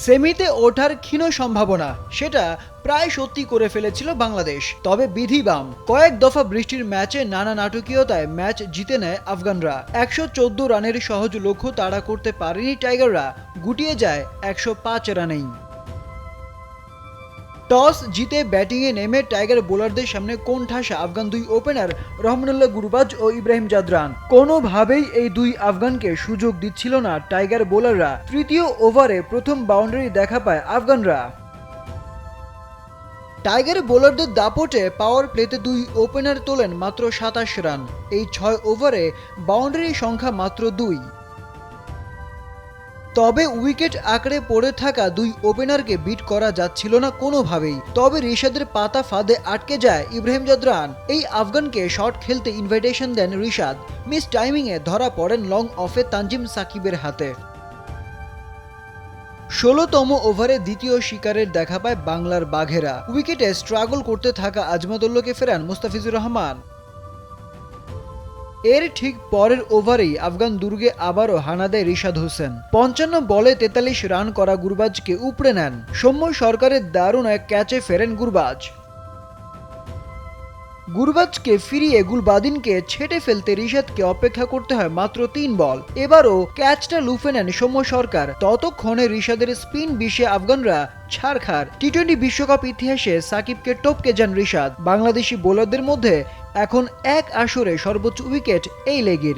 সেমিতে ওঠার ক্ষীণ সম্ভাবনা সেটা প্রায় সত্যি করে ফেলেছিল বাংলাদেশ। তবে বিধিবাম কয়েক দফা বৃষ্টির ম্যাচে নানা নাটকীয়তায় ম্যাচ জিতে নেয় আফগানরা। 114 রানের সহজ লক্ষ্য তাড়া করতে পারেনি টাইগাররা, গুটিয়ে যায় 105 রানেই। টস জিতে ব্যাটিংয়ে নেমে টাইগার বোলারদের সামনে কোণঠাসা আফগান দুই ওপেনার রহমানুল্লাহ গুরবাজ ও ইব্রাহিম জাদরান। কোনোভাবেই এই দুই আফগানকে সুযোগ দিচ্ছিল না টাইগার বোলাররা। তৃতীয় ওভারে প্রথম বাউন্ডারি দেখা পায় আফগানরা। টাইগার বোলারদের দাপটে পাওয়ার প্লেতে দুই ওপেনার তোলেন মাত্র 27 রান। এই 6 ওভারে বাউন্ডারির সংখ্যা মাত্র 2। তবে উইকেট আঁকড়ে পড়ে থাকা দুই ওপেনারকে বিট করা যাচ্ছিল না কোনোভাবেই। তবে রিশাদের পাতা ফাঁদে আটকে যায় ইব্রাহিম জাদরান। এই আফগানকে শট খেলতে ইনভাইটেশন দেন রিশাদ। মিস টাইমিংয়ে ধরা পড়েন লং অফে তানজিম সাকিবের হাতে। 16তম ওভারে দ্বিতীয় শিকারের দেখা পায় বাংলার বাঘেরা। উইকেটে স্ট্রাগল করতে থাকা আজমতুল্লাহকে ফেরান মুস্তাফিজুর রহমান। এর ঠিক পরের ওভারেই আফগান দুর্গে আবারও হানা দেয় রিশাদ হোসেন। 55 বলে 43 রান করা গুরবাজকে উপড়ে নেন। সৌম্য সরকারের দারুণ এক ক্যাচে ফেরেন গুরবাজকে ফিরিয়ে গুলবাদিনকে ছেটে ফেলতে রিশাদকে অপেক্ষা করতে হয় মাত্র 3 বল। এবারও ক্যাচটা লুফে নেন সৌম্য সরকার। ততক্ষণে রিশাদের স্পিন বিষে আফগানরা ছাড়খাড়। টি-20 বিশ্বকাপ ইতিহাসে সাকিবকে টপকে যান রিশাদ। বাংলাদেশি বোলারদের মধ্যে এখন এক আসরে সর্বোচ্চ উইকেট এই লেগের।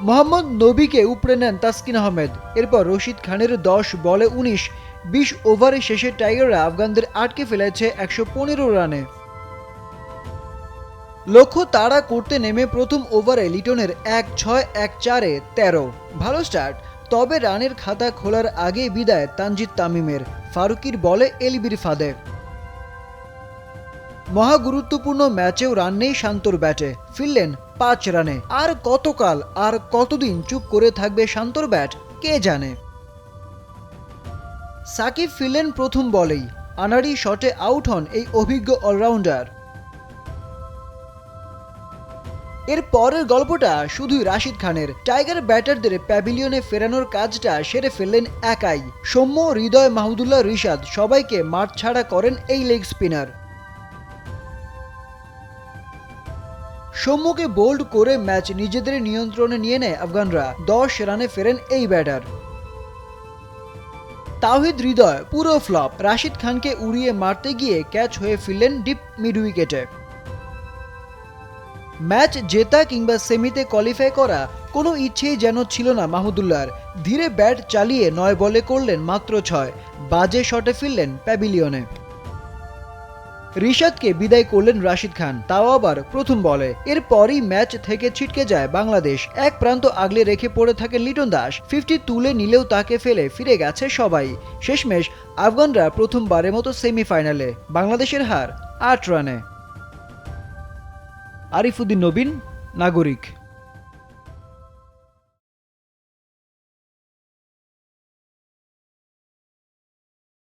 মোহাম্মদ নবীকে উপড়ে নেন তাসকিন আহমেদ। এরপর রশিদ খানের 10 বলে 19-20 ওভারে শেষে টাইগাররা আফগানদের আটকে ফেলেছে 115 রানে। লক্ষ্য তাড়া করতে নেমে প্রথম ওভারে লিটনের 1-6-1-4-এ 13। ভালো স্টার্ট, তবে রানের খাতা খোলার আগেই বিদায় তানজিদ তামিমের। ফারুকির বলে এলবির ফাঁদে। মহা গুরুত্বপূর্ণ ম্যাচেও রান নেই শান্তর ব্যাটে, ফিরলেন 5 রানে। আর কতকাল আর কতদিন চুপ করে থাকবে শান্তর ব্যাট কে জানে। সাকিব ফিরলেন প্রথম বলেই, আনাড়ি শটে আউট হন এই অভিজ্ঞ অলরাউন্ডার। এর পরের গল্পটা শুধুই রাশিদ খানের। টাইগার ব্যাটারদের প্যাভিলিয়নে ফেরানোর কাজটা সেরে ফেললেন একাই। সৌম্য, হৃদয়, মাহমুদুল্লাহ, রিশাদ সবাইকে মাঠ ছাড়া করেন এই লেগ স্পিনার। সৌম্যকে বোল্ড করে ম্যাচ নিজেদের নিয়ন্ত্রণে নিয়ে নেয় আফগানরা। 10 রানে ফেরেন এই ব্যাটার। তাওহিদ হৃদয় পুরো ফ্লপ। রাশিদ খানকে উড়িয়ে মারতে গিয়ে ক্যাচ হয়ে ফিরলেন ডিপ মিড উইকেটে। ম্যাচ জেতা কিংবা সেমিতে কোয়ালিফাই করা কোনো ইচ্ছেই যেন ছিল না মাহমুদুল্লাহর। ধীরে ব্যাট চালিয়ে 9 বলে করলেন মাত্র 6। বাজে শটে ফিরলেন প্যাভিলিয়নে। রিশাদকে বিদায় করলেন রাশিদ খান, তাও আবার প্রথম বলে। এরপরই ম্যাচ থেকে ছিটকে যায় বাংলাদেশ। এক প্রান্ত আগলে রেখে পড়ে থাকে লিটন দাস। 50 তুলে নিলেও তাকে ফেলে ফিরে গেছে সবাই। শেষমেশ আফগানরা প্রথমবারের মতো সেমিফাইনালে। বাংলাদেশের হার 8 রানে। আরিফুদ্দিন নবীন, নাগরিক।